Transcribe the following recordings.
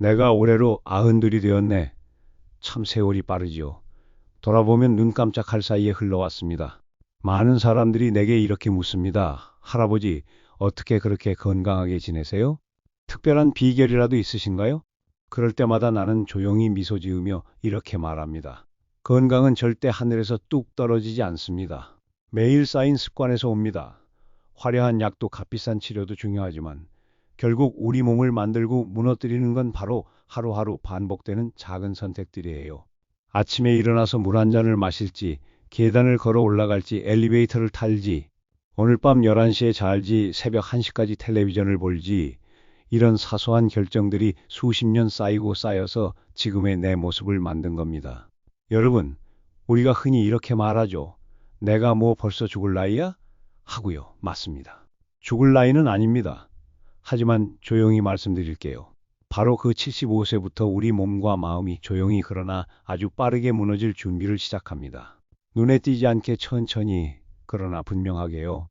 내가 올해로 92이 되었네. 참 세월이 빠르지요. 돌아보면 눈 깜짝할 사이에 흘러왔습니다. 많은 사람들이 내게 이렇게 묻습니다. 할아버지, 어떻게 그렇게 건강하게 지내세요? 특별한 비결이라도 있으신가요? 그럴 때마다 나는 조용히 미소 지으며 이렇게 말합니다. 건강은 절대 하늘에서 뚝 떨어지지 않습니다. 매일 쌓인 습관에서 옵니다. 화려한 약도 값비싼 치료도 중요하지만 결국 우리 몸을 만들고 무너뜨리는 건 바로 하루하루 반복되는 작은 선택들이에요. 아침에 일어나서 물 한 잔을 마실지, 계단을 걸어 올라갈지, 엘리베이터를 탈지, 오늘 밤 11시에 잘지, 새벽 1시까지 텔레비전을 볼지, 이런 사소한 결정들이 수십 년 쌓이고 쌓여서 지금의 내 모습을 만든 겁니다. 여러분, 우리가 흔히 이렇게 말하죠. 내가 뭐 벌써 죽을 나이야? 하고요. 맞습니다. 죽을 나이는 아닙니다. 하지만 조용히 말씀드릴게요. 바로 그 75세부터 우리 몸과 마음이 조용히 그러나 아주 빠르게 무너질 준비를 시작합니다. 눈에 띄지 않게 천천히, 그러나 분명하게요.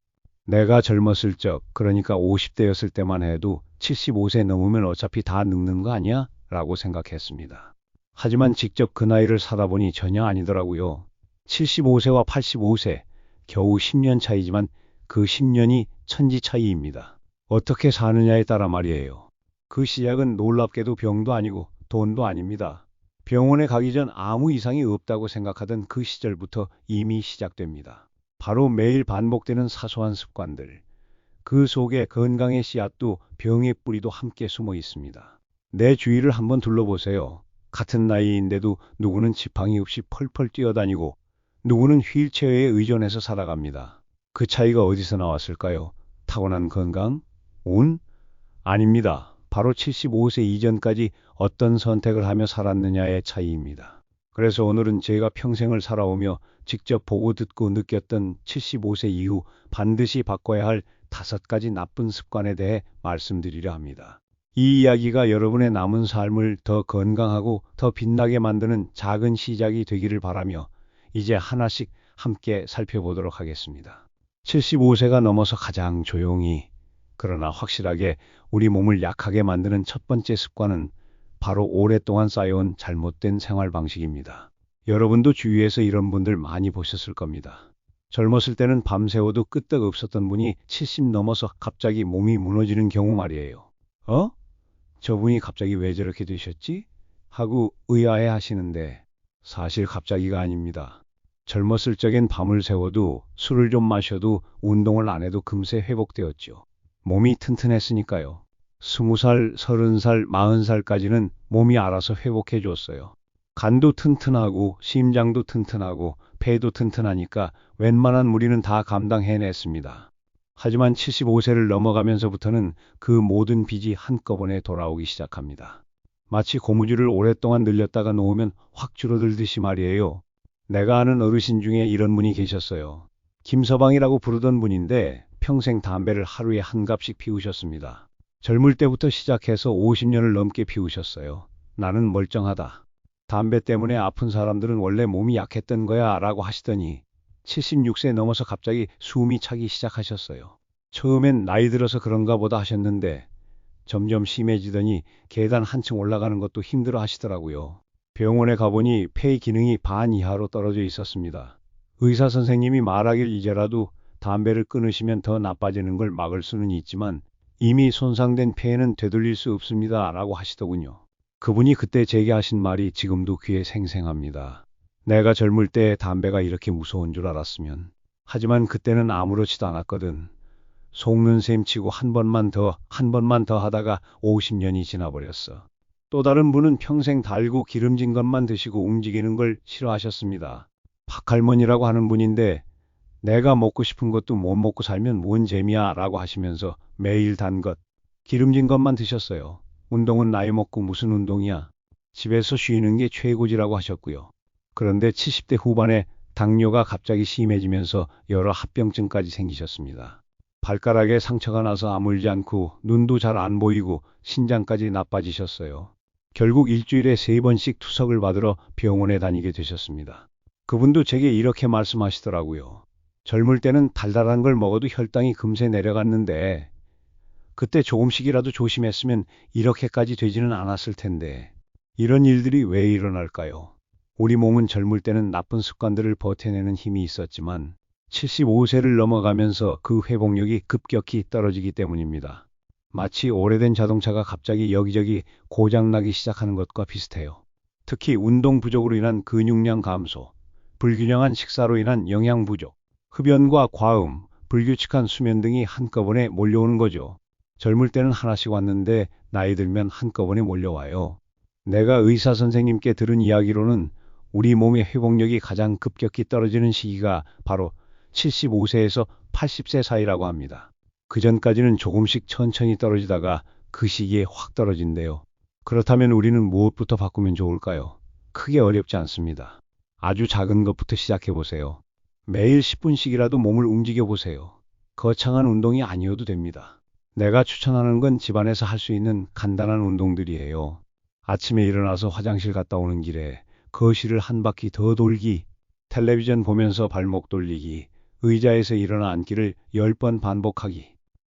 내가 젊었을 적, 그러니까 50대였을 때만 해도 75세 넘으면 어차피 다 늙는 거 아니야? 라고 생각했습니다. 하지만 직접 그 나이를 살아보니 전혀 아니더라고요. 75세와 85세, 겨우 10년 차이지만 그 10년이 천지 차이입니다. 어떻게 사느냐에 따라 말이에요. 그 시작은 놀랍게도 병도 아니고 돈도 아닙니다. 병원에 가기 전 아무 이상이 없다고 생각하던 그 시절부터 이미 시작됩니다. 바로 매일 반복되는 사소한 습관들. 그 속에 건강의 씨앗도 병의 뿌리도 함께 숨어 있습니다. 내 주위를 한번 둘러보세요. 같은 나이인데도 누구는 지팡이 없이 펄펄 뛰어다니고 누구는 휠체어에 의존해서 살아갑니다. 그 차이가 어디서 나왔을까요? 타고난 건강? 운? 아닙니다. 바로 75세 이전까지 어떤 선택을 하며 살았느냐의 차이입니다. 그래서 오늘은 제가 평생을 살아오며 직접 보고 듣고 느꼈던 75세 이후 반드시 바꿔야 할 5가지 나쁜 습관에 대해 말씀드리려 합니다. 이 이야기가 여러분의 남은 삶을 더 건강하고 더 빛나게 만드는 작은 시작이 되기를 바라며 이제 하나씩 함께 살펴보도록 하겠습니다. 75세가 넘어서 가장 조용히, 그러나 확실하게 우리 몸을 약하게 만드는 첫 번째 습관은 바로 오랫동안 쌓여온 잘못된 생활 방식입니다. 여러분도 주위에서 이런 분들 많이 보셨을 겁니다. 젊었을 때는 밤새워도 끄떡 없었던 분이 70 넘어서 갑자기 몸이 무너지는 경우 말이에요. 어? 저분이 갑자기 왜 저렇게 되셨지? 하고 의아해 하시는데 사실 갑자기가 아닙니다. 젊었을 적엔 밤을 새워도 술을 좀 마셔도 운동을 안 해도 금세 회복되었죠. 몸이 튼튼했으니까요. 20살, 30살, 40살까지는 몸이 알아서 회복해 줬어요. 간도 튼튼하고 심장도 튼튼하고 폐도 튼튼하니까 웬만한 무리는 다 감당해냈습니다. 하지만 75세를 넘어가면서부터는 그 모든 빚이 한꺼번에 돌아오기 시작합니다. 마치 고무줄을 오랫동안 늘렸다가 놓으면 확 줄어들듯이 말이에요. 내가 아는 어르신 중에 이런 분이 계셨어요. 김서방이라고 부르던 분인데 평생 담배를 하루에 한 갑씩 피우셨습니다. 젊을 때부터 시작해서 50년을 넘게 피우셨어요. 나는 멀쩡하다. 담배 때문에 아픈 사람들은 원래 몸이 약했던 거야 라고 하시더니 76세 넘어서 갑자기 숨이 차기 시작하셨어요. 처음엔 나이 들어서 그런가 보다 하셨는데 점점 심해지더니 계단 한층 올라가는 것도 힘들어 하시더라고요. 병원에 가보니 폐 기능이 반 이하로 떨어져 있었습니다. 의사 선생님이 말하길 이제라도 담배를 끊으시면 더 나빠지는 걸 막을 수는 있지만 이미 손상된 폐는 되돌릴 수 없습니다 라고 하시더군요. 그분이 그때 제게 하신 말이 지금도 귀에 생생합니다. 내가 젊을 때 담배가 이렇게 무서운 줄 알았으면. 하지만 그때는 아무렇지도 않았거든. 속는 셈 치고 한 번만 더 하다가 50년이 지나버렸어. 또 다른 분은 평생 달고 기름진 것만 드시고 움직이는 걸 싫어하셨습니다. 박할머니라고 하는 분인데 내가 먹고 싶은 것도 못 먹고 살면 뭔 재미야 라고 하시면서 매일 단 것, 기름진 것만 드셨어요. 운동은 나이 먹고 무슨 운동이야. 집에서 쉬는 게 최고지라고 하셨고요. 그런데 70대 후반에 당뇨가 갑자기 심해지면서 여러 합병증까지 생기셨습니다. 발가락에 상처가 나서 아물지 않고 눈도 잘 안 보이고 신장까지 나빠지셨어요. 결국 일주일에 3번씩 투석을 받으러 병원에 다니게 되셨습니다. 그분도 제게 이렇게 말씀하시더라고요. 젊을 때는 달달한 걸 먹어도 혈당이 금세 내려갔는데 그때 조금씩이라도 조심했으면 이렇게까지 되지는 않았을 텐데. 이런 일들이 왜 일어날까요? 우리 몸은 젊을 때는 나쁜 습관들을 버텨내는 힘이 있었지만 75세를 넘어가면서 그 회복력이 급격히 떨어지기 때문입니다. 마치 오래된 자동차가 갑자기 여기저기 고장나기 시작하는 것과 비슷해요. 특히 운동 부족으로 인한 근육량 감소, 불균형한 식사로 인한 영양 부족, 흡연과 과음, 불규칙한 수면 등이 한꺼번에 몰려오는 거죠. 젊을 때는 하나씩 왔는데 나이 들면 한꺼번에 몰려와요. 내가 의사 선생님께 들은 이야기로는 우리 몸의 회복력이 가장 급격히 떨어지는 시기가 바로 75세에서 80세 사이라고 합니다. 그 전까지는 조금씩 천천히 떨어지다가 그 시기에 확 떨어진대요. 그렇다면 우리는 무엇부터 바꾸면 좋을까요? 크게 어렵지 않습니다. 아주 작은 것부터 시작해 보세요. 매일 10분씩이라도 몸을 움직여 보세요. 거창한 운동이 아니어도 됩니다. 내가 추천하는 건 집안에서 할 수 있는 간단한 운동들이에요. 아침에 일어나서 화장실 갔다 오는 길에 거실을 한 바퀴 더 돌기, 텔레비전 보면서 발목 돌리기, 의자에서 일어나 앉기를 10번 반복하기.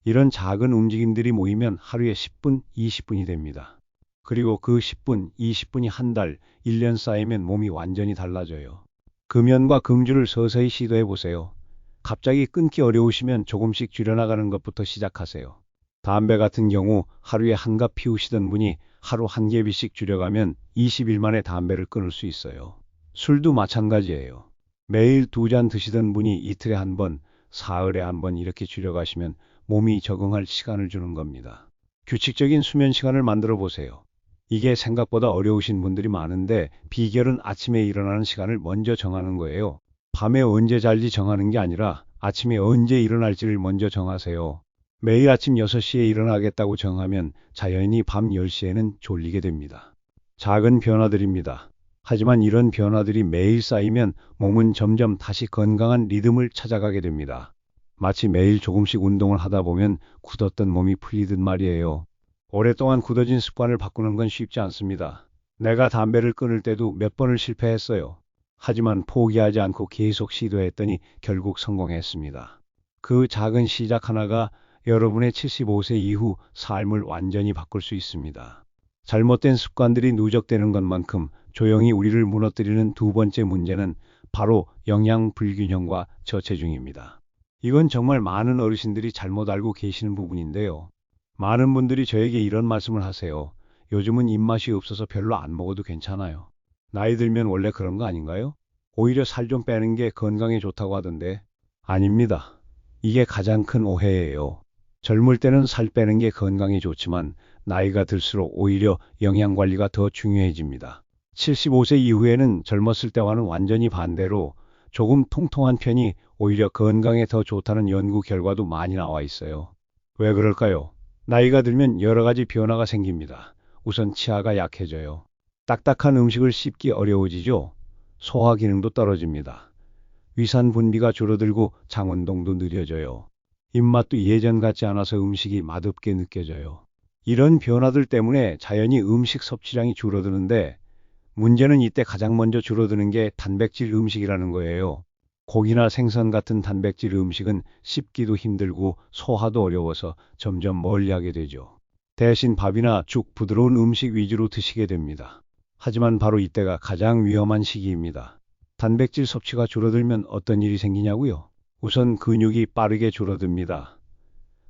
이런 작은 움직임들이 모이면 하루에 10분, 20분이 됩니다. 그리고 그 10분, 20분이 한 달, 1년 쌓이면 몸이 완전히 달라져요. 금연과 금주를 서서히 시도해 보세요. 갑자기 끊기 어려우시면 조금씩 줄여나가는 것부터 시작하세요. 담배 같은 경우 하루에 한 갑 피우시던 분이 하루 한 개비씩 줄여가면 20일 만에 담배를 끊을 수 있어요. 술도 마찬가지예요. 매일 2잔 드시던 분이 이틀에 한 번, 사흘에 한 번 이렇게 줄여가시면 몸이 적응할 시간을 주는 겁니다. 규칙적인 수면 시간을 만들어 보세요. 이게 생각보다 어려우신 분들이 많은데 비결은 아침에 일어나는 시간을 먼저 정하는 거예요. 밤에 언제 잘지 정하는 게 아니라 아침에 언제 일어날지를 먼저 정하세요. 매일 아침 6시에 일어나겠다고 정하면 자연히 밤 10시에는 졸리게 됩니다. 작은 변화들입니다. 하지만 이런 변화들이 매일 쌓이면 몸은 점점 다시 건강한 리듬을 찾아가게 됩니다. 마치 매일 조금씩 운동을 하다 보면 굳었던 몸이 풀리듯 말이에요. 오랫동안 굳어진 습관을 바꾸는 건 쉽지 않습니다. 내가 담배를 끊을 때도 몇 번을 실패했어요. 하지만 포기하지 않고 계속 시도했더니 결국 성공했습니다. 그 작은 시작 하나가 여러분의 75세 이후 삶을 완전히 바꿀 수 있습니다. 잘못된 습관들이 누적되는 것만큼 조용히 우리를 무너뜨리는 두 번째 문제는 바로 영양 불균형과 저체중입니다. 이건 정말 많은 어르신들이 잘못 알고 계시는 부분인데요. 많은 분들이 저에게 이런 말씀을 하세요. 요즘은 입맛이 없어서 별로 안 먹어도 괜찮아요. 나이 들면 원래 그런 거 아닌가요? 오히려 살 좀 빼는 게 건강에 좋다고 하던데. 아닙니다. 이게 가장 큰 오해예요. 젊을 때는 살 빼는 게 건강에 좋지만 나이가 들수록 오히려 영양 관리가 더 중요해집니다. 75세 이후에는 젊었을 때와는 완전히 반대로 조금 통통한 편이 오히려 건강에 더 좋다는 연구 결과도 많이 나와 있어요. 왜 그럴까요? 나이가 들면 여러 가지 변화가 생깁니다. 우선 치아가 약해져요. 딱딱한 음식을 씹기 어려워지죠. 소화 기능도 떨어집니다. 위산 분비가 줄어들고 장 운동도 느려져요. 입맛도 예전 같지 않아서 음식이 맛없게 느껴져요. 이런 변화들 때문에 자연히 음식 섭취량이 줄어드는데 문제는 이때 가장 먼저 줄어드는 게 단백질 음식이라는 거예요. 고기나 생선 같은 단백질 음식은 씹기도 힘들고 소화도 어려워서 점점 멀리하게 되죠. 대신 밥이나 죽, 부드러운 음식 위주로 드시게 됩니다. 하지만 바로 이때가 가장 위험한 시기입니다. 단백질 섭취가 줄어들면 어떤 일이 생기냐고요? 우선 근육이 빠르게 줄어듭니다.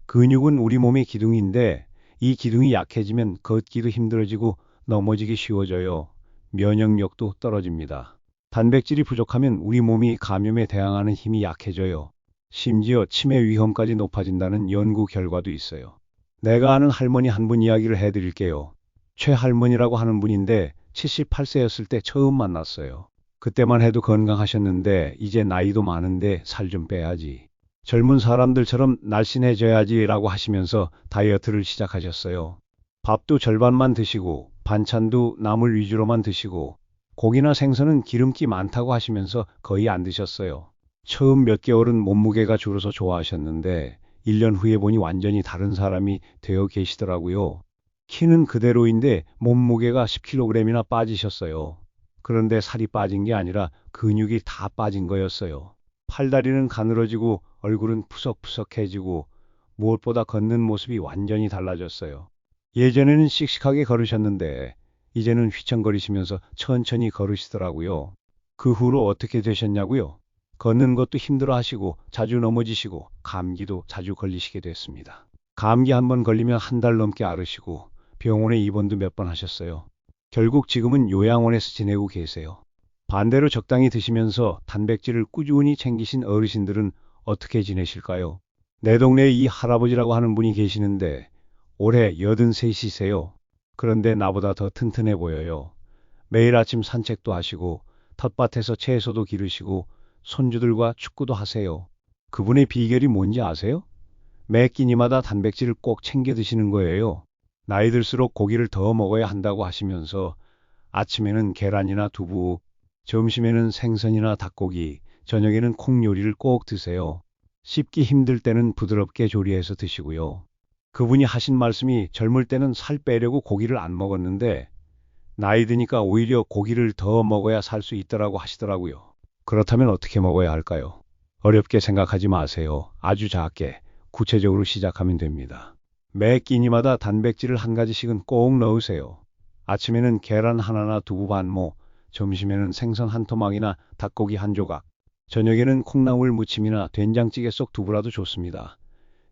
근육은 우리 몸의 기둥인데 이 기둥이 약해지면 걷기도 힘들어지고 넘어지기 쉬워져요. 면역력도 떨어집니다. 단백질이 부족하면 우리 몸이 감염에 대항하는 힘이 약해져요. 심지어 치매 위험까지 높아진다는 연구 결과도 있어요. 내가 아는 할머니 한 분 이야기를 해드릴게요. 최 할머니라고 하는 분인데 78세였을 때 처음 만났어요. 그때만 해도 건강하셨는데 이제 나이도 많은데 살 좀 빼야지. 젊은 사람들처럼 날씬해져야지라고 하시면서 다이어트를 시작하셨어요. 밥도 절반만 드시고 반찬도 나물 위주로만 드시고 고기나 생선은 기름기 많다고 하시면서 거의 안 드셨어요. 처음 몇 개월은 몸무게가 줄어서 좋아하셨는데 1년 후에 보니 완전히 다른 사람이 되어 계시더라고요. 키는 그대로인데 몸무게가 10kg이나 빠지셨어요. 그런데 살이 빠진 게 아니라 근육이 다 빠진 거였어요. 팔다리는 가늘어지고 얼굴은 푸석푸석해지고 무엇보다 걷는 모습이 완전히 달라졌어요. 예전에는 씩씩하게 걸으셨는데 이제는 휘청거리시면서 천천히 걸으시더라고요. 그 후로 어떻게 되셨냐고요? 걷는 것도 힘들어 하시고 자주 넘어지시고 감기도 자주 걸리시게 됐습니다. 감기 한 번 걸리면 한 달 넘게 앓으시고 병원에 입원도 몇 번 하셨어요. 결국 지금은 요양원에서 지내고 계세요. 반대로 적당히 드시면서 단백질을 꾸준히 챙기신 어르신들은 어떻게 지내실까요? 내 동네에 이 할아버지라고 하는 분이 계시는데 올해 83이세요. 그런데 나보다 더 튼튼해 보여요. 매일 아침 산책도 하시고 텃밭에서 채소도 기르시고 손주들과 축구도 하세요. 그분의 비결이 뭔지 아세요? 매 끼니마다 단백질을 꼭 챙겨 드시는 거예요. 나이 들수록 고기를 더 먹어야 한다고 하시면서 아침에는 계란이나 두부, 점심에는 생선이나 닭고기, 저녁에는 콩 요리를 꼭 드세요. 씹기 힘들 때는 부드럽게 조리해서 드시고요. 그분이 하신 말씀이 젊을 때는 살 빼려고 고기를 안 먹었는데 나이 드니까 오히려 고기를 더 먹어야 살 수 있더라고 하시더라고요. 그렇다면 어떻게 먹어야 할까요? 어렵게 생각하지 마세요. 아주 작게, 구체적으로 시작하면 됩니다. 매 끼니마다 단백질을 한 가지씩은 꼭 넣으세요. 아침에는 계란 하나나 두부 반모, 점심에는 생선 한 토막이나 닭고기 한 조각, 저녁에는 콩나물 무침이나 된장찌개 속 두부라도 좋습니다.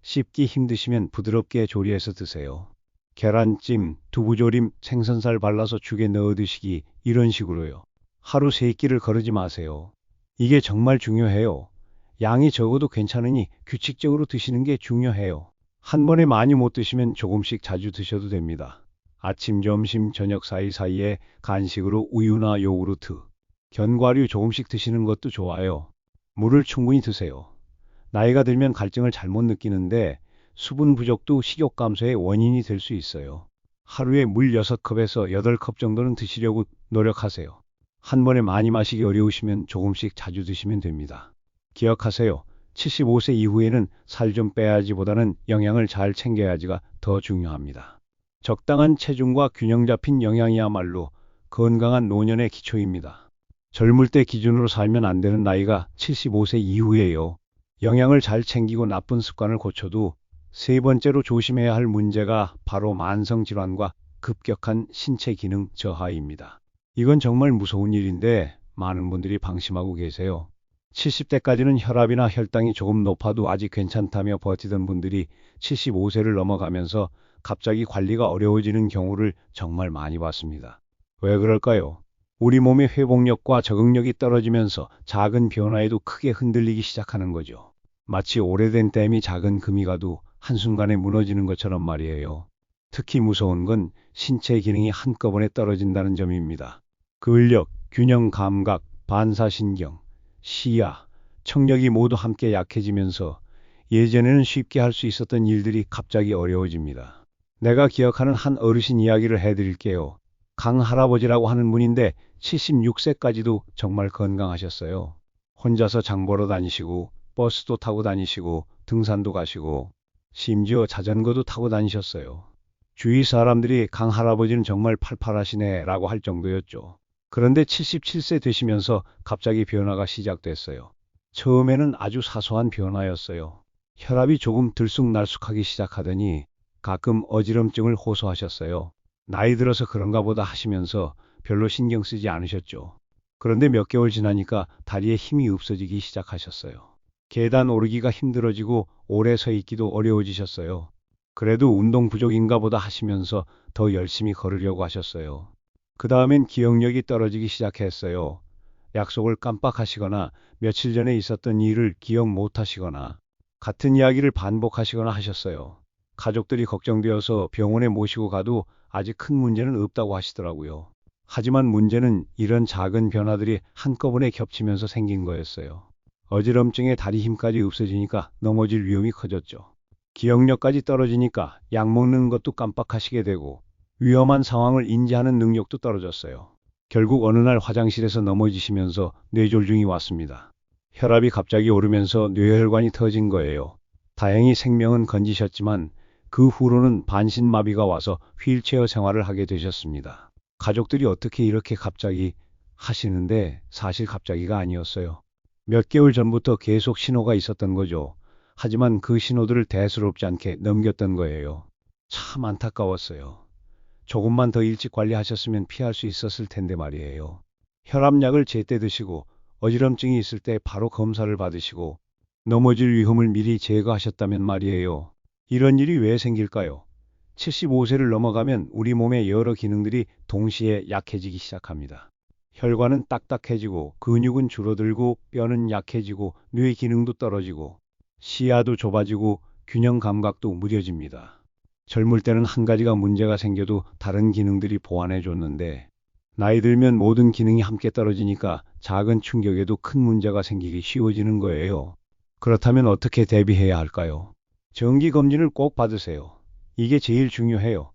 씹기 힘드시면 부드럽게 조리해서 드세요. 계란찜, 두부조림, 생선살 발라서 죽에 넣어 드시기 이런 식으로요. 하루 3끼를 거르지 마세요. 이게 정말 중요해요. 양이 적어도 괜찮으니 규칙적으로 드시는 게 중요해요. 한 번에 많이 못 드시면 조금씩 자주 드셔도 됩니다. 아침, 점심, 저녁 사이사이에 간식으로 우유나 요구르트, 견과류 조금씩 드시는 것도 좋아요. 물을 충분히 드세요. 나이가 들면 갈증을 잘못 느끼는데 수분 부족도 식욕 감소의 원인이 될 수 있어요. 하루에 물 6컵에서 8컵 정도는 드시려고 노력하세요. 한 번에 많이 마시기 어려우시면 조금씩 자주 드시면 됩니다. 기억하세요. 75세 이후에는 살 좀 빼야지보다는 영양을 잘 챙겨야지가 더 중요합니다. 적당한 체중과 균형 잡힌 영양이야말로 건강한 노년의 기초입니다. 젊을 때 기준으로 살면 안 되는 나이가 75세 이후에요. 영양을 잘 챙기고 나쁜 습관을 고쳐도 세 번째로 조심해야 할 문제가 바로 만성질환과 급격한 신체 기능 저하입니다. 이건 정말 무서운 일인데 많은 분들이 방심하고 계세요. 70대까지는 혈압이나 혈당이 조금 높아도 아직 괜찮다며 버티던 분들이 75세를 넘어가면서 갑자기 관리가 어려워지는 경우를 정말 많이 봤습니다. 왜 그럴까요? 우리 몸의 회복력과 적응력이 떨어지면서 작은 변화에도 크게 흔들리기 시작하는 거죠. 마치 오래된 댐이 작은 금이 가도 한순간에 무너지는 것처럼 말이에요. 특히 무서운 건 신체 기능이 한꺼번에 떨어진다는 점입니다. 근력, 균형 감각, 반사신경, 시야, 청력이 모두 함께 약해지면서 예전에는 쉽게 할 수 있었던 일들이 갑자기 어려워집니다. 내가 기억하는 한 어르신 이야기를 해드릴게요. 강 할아버지라고 하는 분인데 76세까지도 정말 건강하셨어요. 혼자서 장 보러 다니시고 버스도 타고 다니시고 등산도 가시고 심지어 자전거도 타고 다니셨어요. 주위 사람들이 강 할아버지는 정말 팔팔하시네 라고 할 정도였죠. 그런데 77세 되시면서 갑자기 변화가 시작됐어요. 처음에는 아주 사소한 변화였어요. 혈압이 조금 들쑥날쑥하기 시작하더니 가끔 어지럼증을 호소하셨어요. 나이 들어서 그런가 보다 하시면서 별로 신경 쓰지 않으셨죠. 그런데 몇 개월 지나니까 다리에 힘이 없어지기 시작하셨어요. 계단 오르기가 힘들어지고 오래 서 있기도 어려워지셨어요. 그래도 운동 부족인가 보다 하시면서 더 열심히 걸으려고 하셨어요. 그 다음엔 기억력이 떨어지기 시작했어요. 약속을 깜빡하시거나 며칠 전에 있었던 일을 기억 못 하시거나 같은 이야기를 반복하시거나 하셨어요. 가족들이 걱정되어서 병원에 모시고 가도 아직 큰 문제는 없다고 하시더라고요. 하지만 문제는 이런 작은 변화들이 한꺼번에 겹치면서 생긴 거였어요. 어지럼증에 다리 힘까지 없어지니까 넘어질 위험이 커졌죠. 기억력까지 떨어지니까 약 먹는 것도 깜빡하시게 되고 위험한 상황을 인지하는 능력도 떨어졌어요. 결국 어느 날 화장실에서 넘어지시면서 뇌졸중이 왔습니다. 혈압이 갑자기 오르면서 뇌혈관이 터진 거예요. 다행히 생명은 건지셨지만 그 후로는 반신마비가 와서 휠체어 생활을 하게 되셨습니다. 가족들이 어떻게 이렇게 갑자기 하시는데 사실 갑자기가 아니었어요. 몇 개월 전부터 계속 신호가 있었던 거죠. 하지만 그 신호들을 대수롭지 않게 넘겼던 거예요. 참 안타까웠어요. 조금만 더 일찍 관리하셨으면 피할 수 있었을 텐데 말이에요. 혈압약을 제때 드시고 어지럼증이 있을 때 바로 검사를 받으시고 넘어질 위험을 미리 제거하셨다면 말이에요. 이런 일이 왜 생길까요? 75세를 넘어가면 우리 몸의 여러 기능들이 동시에 약해지기 시작합니다. 혈관은 딱딱해지고 근육은 줄어들고 뼈는 약해지고 뇌 기능도 떨어지고 시야도 좁아지고 균형 감각도 무뎌집니다. 젊을 때는 한 가지가 문제가 생겨도 다른 기능들이 보완해 줬는데 나이 들면 모든 기능이 함께 떨어지니까 작은 충격에도 큰 문제가 생기기 쉬워지는 거예요. 그렇다면 어떻게 대비해야 할까요? 정기 검진을 꼭 받으세요. 이게 제일 중요해요.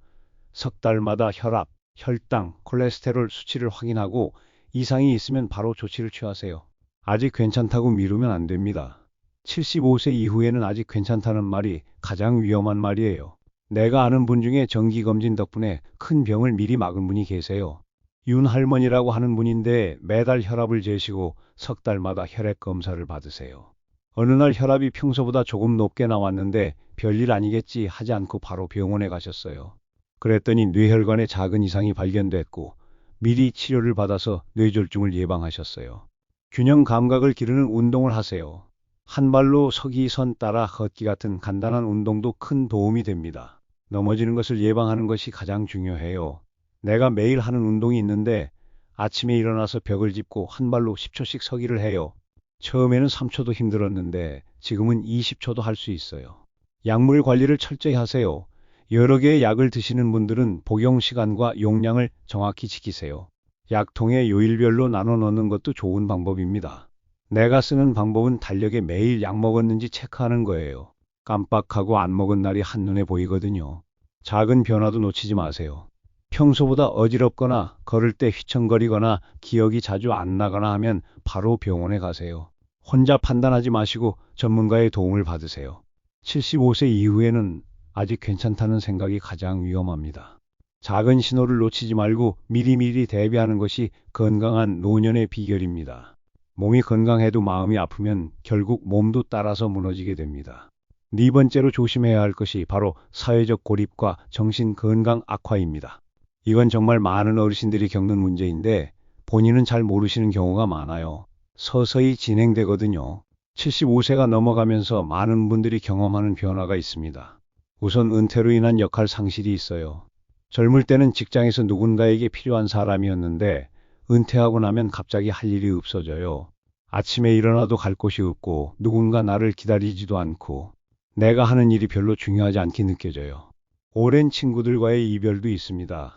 석 달마다 혈압, 혈당, 콜레스테롤 수치를 확인하고 이상이 있으면 바로 조치를 취하세요. 아직 괜찮다고 미루면 안 됩니다. 75세 이후에는 아직 괜찮다는 말이 가장 위험한 말이에요. 내가 아는 분 중에 정기검진 덕분에 큰 병을 미리 막은 분이 계세요. 윤 할머니라고 하는 분인데 매달 혈압을 재시고 석 달마다 혈액 검사를 받으세요. 어느 날 혈압이 평소보다 조금 높게 나왔는데 별일 아니겠지 하지 않고 바로 병원에 가셨어요. 그랬더니 뇌혈관에 작은 이상이 발견됐고 미리 치료를 받아서 뇌졸중을 예방하셨어요. 균형 감각을 기르는 운동을 하세요. 한 발로 서기, 선 따라 걷기 같은 간단한 운동도 큰 도움이 됩니다. 넘어지는 것을 예방하는 것이 가장 중요해요. 내가 매일 하는 운동이 있는데 아침에 일어나서 벽을 짚고 한 발로 10초씩 서기를 해요. 처음에는 3초도 힘들었는데 지금은 20초도 할 수 있어요. 약물 관리를 철저히 하세요. 여러 개의 약을 드시는 분들은 복용 시간과 용량을 정확히 지키세요. 약통에 요일별로 나눠 넣는 것도 좋은 방법입니다. 내가 쓰는 방법은 달력에 매일 약 먹었는지 체크하는 거예요. 깜빡하고 안 먹은 날이 한눈에 보이거든요. 작은 변화도 놓치지 마세요. 평소보다 어지럽거나 걸을 때 휘청거리거나 기억이 자주 안 나거나 하면 바로 병원에 가세요. 혼자 판단하지 마시고 전문가의 도움을 받으세요. 75세 이후에는 아직 괜찮다는 생각이 가장 위험합니다. 작은 신호를 놓치지 말고 미리미리 대비하는 것이 건강한 노년의 비결입니다. 몸이 건강해도 마음이 아프면 결국 몸도 따라서 무너지게 됩니다. 네 번째로 조심해야 할 것이 바로 사회적 고립과 정신 건강 악화입니다. 이건 정말 많은 어르신들이 겪는 문제인데 본인은 잘 모르시는 경우가 많아요. 서서히 진행되거든요. 75세가 넘어가면서 많은 분들이 경험하는 변화가 있습니다. 우선 은퇴로 인한 역할 상실이 있어요. 젊을 때는 직장에서 누군가에게 필요한 사람이었는데 은퇴하고 나면 갑자기 할 일이 없어져요. 아침에 일어나도 갈 곳이 없고 누군가 나를 기다리지도 않고 내가 하는 일이 별로 중요하지 않게 느껴져요. 오랜 친구들과의 이별도 있습니다.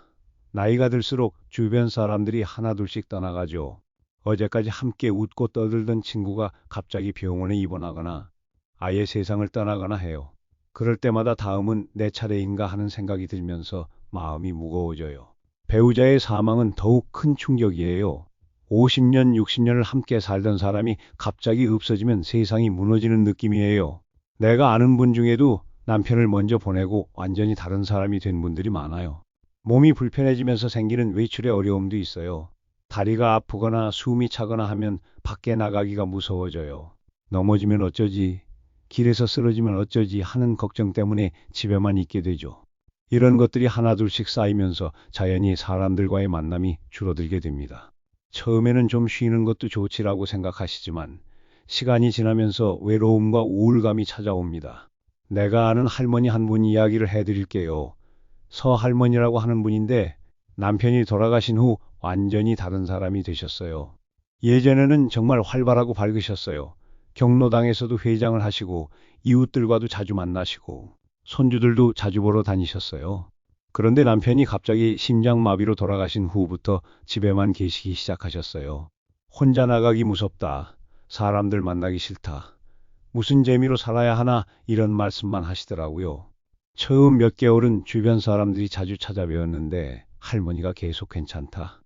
나이가 들수록 주변 사람들이 하나둘씩 떠나가죠. 어제까지 함께 웃고 떠들던 친구가 갑자기 병원에 입원하거나 아예 세상을 떠나거나 해요. 그럴 때마다 다음은 내 차례인가 하는 생각이 들면서 마음이 무거워져요. 배우자의 사망은 더욱 큰 충격이에요. 50년, 60년을 함께 살던 사람이 갑자기 없어지면 세상이 무너지는 느낌이에요. 내가 아는 분 중에도 남편을 먼저 보내고 완전히 다른 사람이 된 분들이 많아요. 몸이 불편해지면서 생기는 외출의 어려움도 있어요. 다리가 아프거나 숨이 차거나 하면 밖에 나가기가 무서워져요. 넘어지면 어쩌지, 길에서 쓰러지면 어쩌지 하는 걱정 때문에 집에만 있게 되죠. 이런 것들이 하나둘씩 쌓이면서 자연히 사람들과의 만남이 줄어들게 됩니다. 처음에는 좀 쉬는 것도 좋지라고 생각하시지만 시간이 지나면서 외로움과 우울감이 찾아옵니다. 내가 아는 할머니 한 분 이야기를 해드릴게요. 서 할머니라고 하는 분인데 남편이 돌아가신 후 완전히 다른 사람이 되셨어요. 예전에는 정말 활발하고 밝으셨어요. 경로당에서도 회장을 하시고 이웃들과도 자주 만나시고 손주들도 자주 보러 다니셨어요. 그런데 남편이 갑자기 심장마비로 돌아가신 후부터 집에만 계시기 시작하셨어요. 혼자 나가기 무섭다. 사람들 만나기 싫다. 무슨 재미로 살아야 하나 이런 말씀만 하시더라고요. 처음 몇 개월은 주변 사람들이 자주 찾아뵈었는데 할머니가 계속 괜찮다.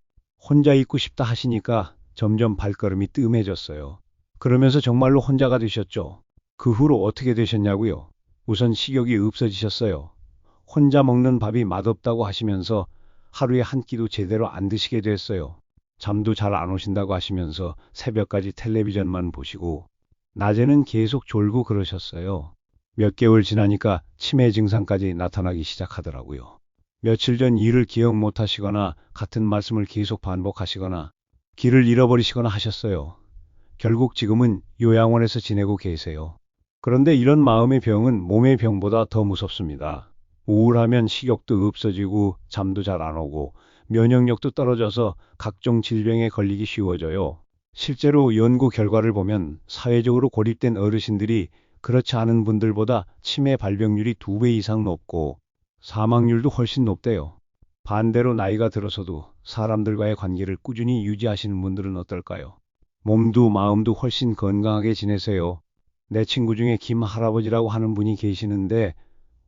혼자 있고 싶다 하시니까 점점 발걸음이 뜸해졌어요. 그러면서 정말로 혼자가 되셨죠. 그 후로 어떻게 되셨냐고요? 우선 식욕이 없어지셨어요. 혼자 먹는 밥이 맛없다고 하시면서 하루에 한 끼도 제대로 안 드시게 됐어요. 잠도 잘 안 오신다고 하시면서 새벽까지 텔레비전만 보시고 낮에는 계속 졸고 그러셨어요. 몇 개월 지나니까 치매 증상까지 나타나기 시작하더라고요. 며칠 전 일을 기억 못 하시거나 같은 말씀을 계속 반복하시거나 길을 잃어버리시거나 하셨어요. 결국 지금은 요양원에서 지내고 계세요. 그런데 이런 마음의 병은 몸의 병보다 더 무섭습니다. 우울하면 식욕도 없어지고 잠도 잘 안 오고 면역력도 떨어져서 각종 질병에 걸리기 쉬워져요. 실제로 연구 결과를 보면 사회적으로 고립된 어르신들이 그렇지 않은 분들보다 치매 발병률이 2배 이상 높고 사망률도 훨씬 높대요. 반대로 나이가 들어서도 사람들과의 관계를 꾸준히 유지하시는 분들은 어떨까요? 몸도 마음도 훨씬 건강하게 지내세요. 내 친구 중에 김 할아버지라고 하는 분이 계시는데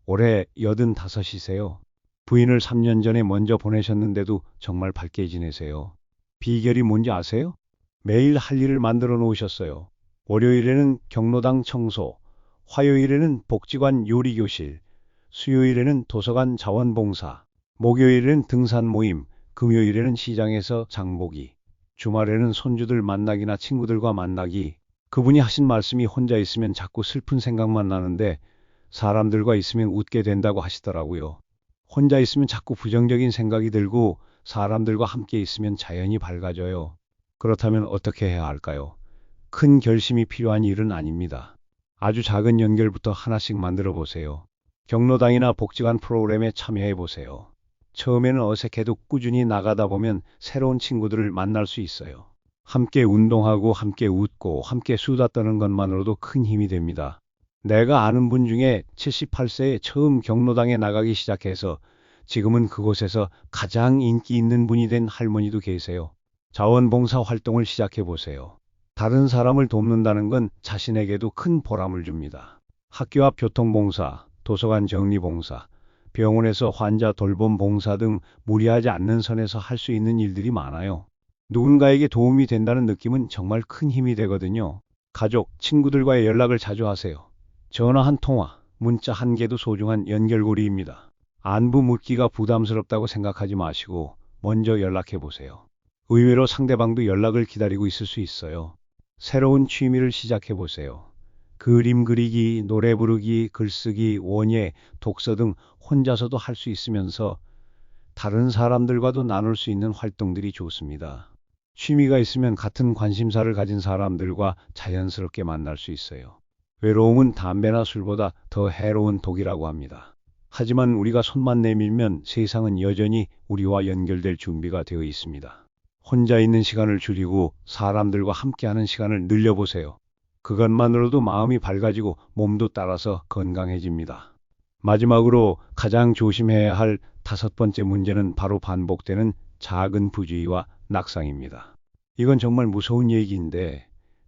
올해 85이세요. 부인을 3년 전에 먼저 보내셨는데도 정말 밝게 지내세요. 비결이 뭔지 아세요? 매일 할 일을 만들어 놓으셨어요. 월요일에는 경로당 청소, 화요일에는 복지관 요리교실, 수요일에는 도서관 자원봉사, 목요일에는 등산 모임, 금요일에는 시장에서 장보기, 주말에는 손주들 만나기나 친구들과 만나기. 그분이 하신 말씀이 혼자 있으면 자꾸 슬픈 생각만 나는데 사람들과 있으면 웃게 된다고 하시더라고요. 혼자 있으면 자꾸 부정적인 생각이 들고 사람들과 함께 있으면 자연이 밝아져요. 그렇다면 어떻게 해야 할까요? 큰 결심이 필요한 일은 아닙니다. 아주 작은 연결부터 하나씩 만들어 보세요. 경로당이나 복지관 프로그램에 참여해 보세요. 처음에는 어색해도 꾸준히 나가다 보면 새로운 친구들을 만날 수 있어요. 함께 운동하고 함께 웃고 함께 수다 떠는 것만으로도 큰 힘이 됩니다. 내가 아는 분 중에 78세에 처음 경로당에 나가기 시작해서 지금은 그곳에서 가장 인기 있는 분이 된 할머니도 계세요. 자원봉사 활동을 시작해 보세요. 다른 사람을 돕는다는 건 자신에게도 큰 보람을 줍니다. 학교 앞 교통봉사, 도서관 정리봉사, 병원에서 환자 돌봄 봉사 등 무리하지 않는 선에서 할 수 있는 일들이 많아요. 누군가에게 도움이 된다는 느낌은 정말 큰 힘이 되거든요. 가족, 친구들과의 연락을 자주 하세요. 전화 한 통화, 문자 한 개도 소중한 연결고리입니다. 안부 묻기가 부담스럽다고 생각하지 마시고 먼저 연락해 보세요. 의외로 상대방도 연락을 기다리고 있을 수 있어요. 새로운 취미를 시작해 보세요. 그림 그리기, 노래 부르기, 글쓰기, 원예, 독서 등 혼자서도 할 수 있으면서 다른 사람들과도 나눌 수 있는 활동들이 좋습니다. 취미가 있으면 같은 관심사를 가진 사람들과 자연스럽게 만날 수 있어요. 외로움은 담배나 술보다 더 해로운 독이라고 합니다. 하지만 우리가 손만 내밀면 세상은 여전히 우리와 연결될 준비가 되어 있습니다. 혼자 있는 시간을 줄이고 사람들과 함께하는 시간을 늘려보세요. 그것만으로도 마음이 밝아지고 몸도 따라서 건강해집니다. 마지막으로 가장 조심해야 할 5번째 문제는 바로 반복되는 작은 부주의와 낙상입니다. 이건 정말 무서운 얘기인데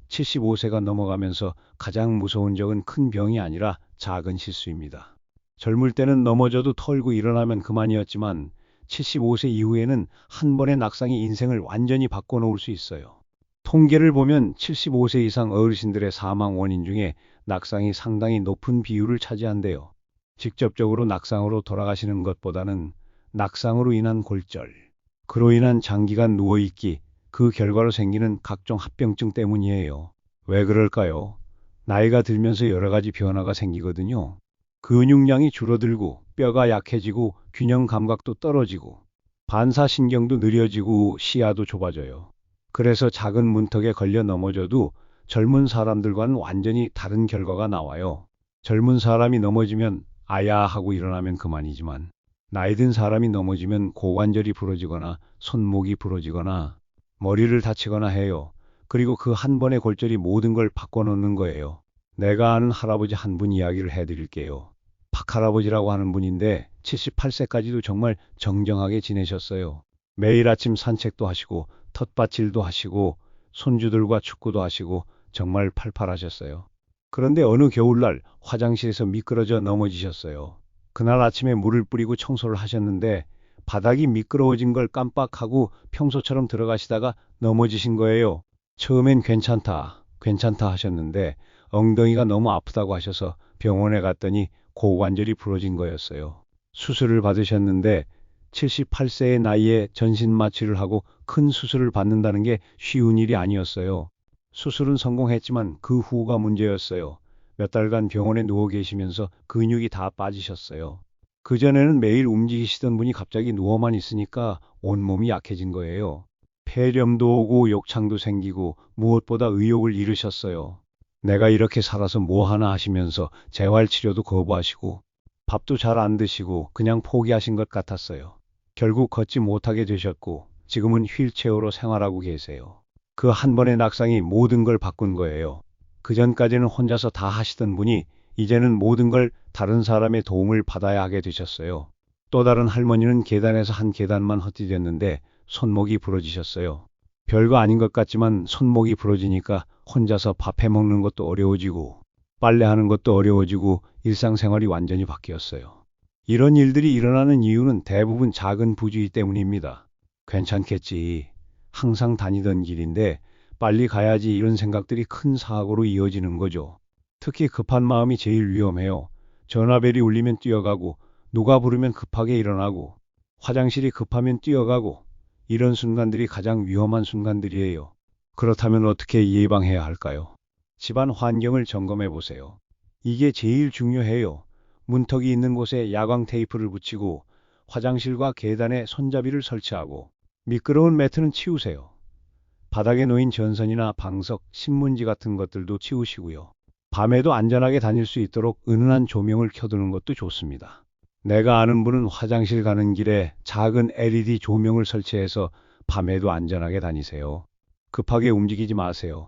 75세가 넘어가면서 가장 무서운 적은 큰 병이 아니라 작은 실수입니다. 젊을 때는 넘어져도 털고 일어나면 그만이었지만 75세 이후에는 한 번의 낙상이 인생을 완전히 바꿔놓을 수 있어요. 통계를 보면 75세 이상 어르신들의 사망 원인 중에 낙상이 상당히 높은 비율을 차지한대요. 직접적으로 낙상으로 돌아가시는 것보다는 낙상으로 인한 골절, 그로 인한 장기간 누워있기, 그 결과로 생기는 각종 합병증 때문이에요. 왜 그럴까요? 나이가 들면서 여러 가지 변화가 생기거든요. 근육량이 줄어들고 뼈가 약해지고 균형 감각도 떨어지고 반사신경도 느려지고 시야도 좁아져요. 그래서 작은 문턱에 걸려 넘어져도 젊은 사람들과는 완전히 다른 결과가 나와요. 젊은 사람이 넘어지면 아야 하고 일어나면 그만이지만 나이 든 사람이 넘어지면 고관절이 부러지거나 손목이 부러지거나 머리를 다치거나 해요. 그리고 그 한 번의 골절이 모든 걸 바꿔놓는 거예요. 내가 아는 할아버지 한 분 이야기를 해드릴게요. 박 할아버지라고 하는 분인데 78세까지도 정말 정정하게 지내셨어요. 매일 아침 산책도 하시고 텃밭일도 하시고 손주들과 축구도 하시고 정말 팔팔하셨어요. 그런데 어느 겨울날 화장실에서 미끄러져 넘어지셨어요. 그날 아침에 물을 뿌리고 청소를 하셨는데 바닥이 미끄러워진 걸 깜빡하고 평소처럼 들어가시다가 넘어지신 거예요. 처음엔 괜찮다, 괜찮다 하셨는데 엉덩이가 너무 아프다고 하셔서 병원에 갔더니 고관절이 부러진 거였어요. 수술을 받으셨는데 78세의 나이에 전신 마취를 하고 큰 수술을 받는다는 게 쉬운 일이 아니었어요. 수술은 성공했지만 그 후가 문제였어요. 몇 달간 병원에 누워 계시면서 근육이 다 빠지셨어요. 그전에는 매일 움직이시던 분이 갑자기 누워만 있으니까 온몸이 약해진 거예요. 폐렴도 오고 욕창도 생기고 무엇보다 의욕을 잃으셨어요. 내가 이렇게 살아서 뭐 하나 하시면서 재활치료도 거부하시고 밥도 잘 안 드시고 그냥 포기하신 것 같았어요. 결국 걷지 못하게 되셨고 지금은 휠체어로 생활하고 계세요. 그 한 번의 낙상이 모든 걸 바꾼 거예요. 그전까지는 혼자서 다 하시던 분이 이제는 모든 걸 다른 사람의 도움을 받아야 하게 되셨어요. 또 다른 할머니는 계단에서 한 계단만 헛디뎠는데 손목이 부러지셨어요. 별거 아닌 것 같지만 손목이 부러지니까 혼자서 밥 해 먹는 것도 어려워지고 빨래하는 것도 어려워지고 일상생활이 완전히 바뀌었어요. 이런 일들이 일어나는 이유는 대부분 작은 부주의 때문입니다. 괜찮겠지. 항상 다니던 길인데 빨리 가야지 이런 생각들이 큰 사고로 이어지는 거죠. 특히 급한 마음이 제일 위험해요. 전화벨이 울리면 뛰어가고 누가 부르면 급하게 일어나고 화장실이 급하면 뛰어가고 이런 순간들이 가장 위험한 순간들이에요. 그렇다면 어떻게 예방해야 할까요? 집안 환경을 점검해 보세요. 이게 제일 중요해요. 문턱이 있는 곳에 야광 테이프를 붙이고 화장실과 계단에 손잡이를 설치하고 미끄러운 매트는 치우세요. 바닥에 놓인 전선이나 방석, 신문지 같은 것들도 치우시고요. 밤에도 안전하게 다닐 수 있도록 은은한 조명을 켜두는 것도 좋습니다. 내가 아는 분은 화장실 가는 길에 작은 LED 조명을 설치해서 밤에도 안전하게 다니세요. 급하게 움직이지 마세요.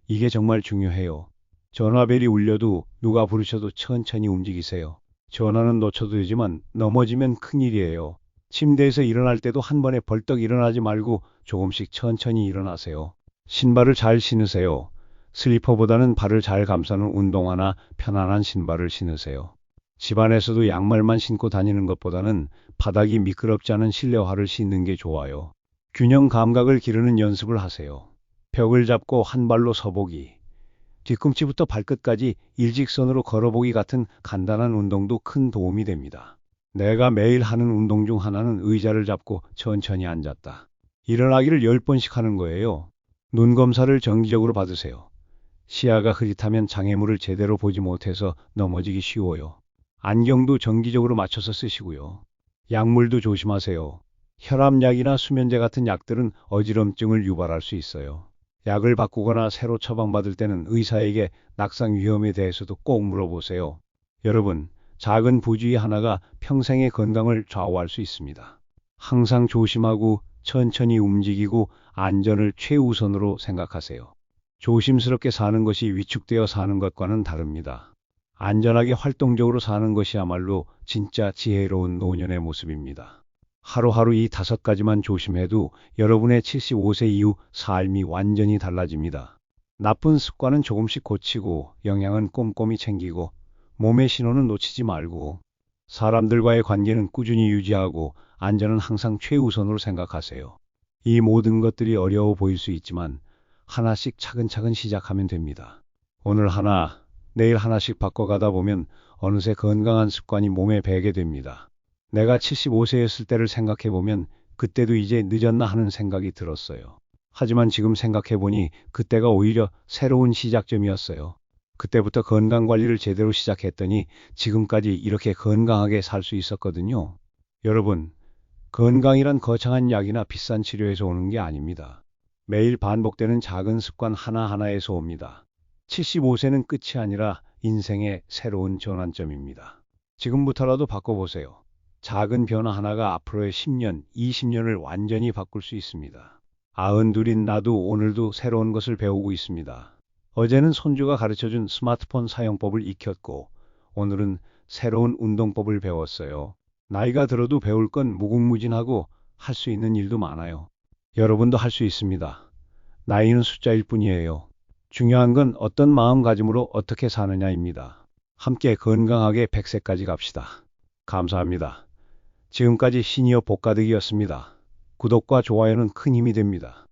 이게 정말 중요해요. 전화벨이 울려도 누가 부르셔도 천천히 움직이세요. 전화는 놓쳐도 되지만 넘어지면 큰일이에요. 침대에서 일어날 때도 한 번에 벌떡 일어나지 말고 조금씩 천천히 일어나세요. 신발을 잘 신으세요. 슬리퍼보다는 발을 잘 감싸는 운동화나 편안한 신발을 신으세요. 집안에서도 양말만 신고 다니는 것보다는 바닥이 미끄럽지 않은 실내화를 신는 게 좋아요. 균형 감각을 기르는 연습을 하세요. 벽을 잡고 한 발로 서보기, 뒤꿈치부터 발끝까지 일직선으로 걸어보기 같은 간단한 운동도 큰 도움이 됩니다. 내가 매일 하는 운동 중 하나는 의자를 잡고 천천히 앉았다 일어나기를 10번씩 하는 거예요. 눈 검사를 정기적으로 받으세요. 시야가 흐릿하면 장애물을 제대로 보지 못해서 넘어지기 쉬워요. 안경도 정기적으로 맞춰서 쓰시고요. 약물도 조심하세요. 혈압약이나 수면제 같은 약들은 어지럼증을 유발할 수 있어요. 약을 바꾸거나 새로 처방받을 때는 의사에게 낙상 위험에 대해서도 꼭 물어보세요. 여러분, 작은 부주의 하나가 평생의 건강을 좌우할 수 있습니다. 항상 조심하고 천천히 움직이고 안전을 최우선으로 생각하세요. 조심스럽게 사는 것이 위축되어 사는 것과는 다릅니다. 안전하게 활동적으로 사는 것이야말로 진짜 지혜로운 노년의 모습입니다. 하루하루 이 5가지만 조심해도 여러분의 75세 이후 삶이 완전히 달라집니다. 나쁜 습관은 조금씩 고치고 영양은 꼼꼼히 챙기고 몸의 신호는 놓치지 말고 사람들과의 관계는 꾸준히 유지하고 안전은 항상 최우선으로 생각하세요. 이 모든 것들이 어려워 보일 수 있지만 하나씩 차근차근 시작하면 됩니다. 오늘 하나, 내일 하나씩 바꿔가다 보면 어느새 건강한 습관이 몸에 배게 됩니다. 내가 75세였을 때를 생각해보면 그때도 이제 늦었나 하는 생각이 들었어요. 하지만 지금 생각해보니 그때가 오히려 새로운 시작점이었어요. 그때부터 건강관리를 제대로 시작했더니 지금까지 이렇게 건강하게 살 수 있었거든요. 여러분, 건강이란 거창한 약이나 비싼 치료에서 오는 게 아닙니다. 매일 반복되는 작은 습관 하나하나에서 옵니다. 75세는 끝이 아니라 인생의 새로운 전환점입니다. 지금부터라도 바꿔보세요. 작은 변화 하나가 앞으로의 10년, 20년을 완전히 바꿀 수 있습니다. 92인 나도 오늘도 새로운 것을 배우고 있습니다. 어제는 손주가 가르쳐준 스마트폰 사용법을 익혔고 오늘은 새로운 운동법을 배웠어요. 나이가 들어도 배울 건 무궁무진하고 할 수 있는 일도 많아요. 여러분도 할 수 있습니다. 나이는 숫자일 뿐이에요. 중요한 건 어떤 마음가짐으로 어떻게 사느냐입니다. 함께 건강하게 100세까지 갑시다. 감사합니다. 지금까지 시니어 복가득이었습니다. 구독과 좋아요는 큰 힘이 됩니다.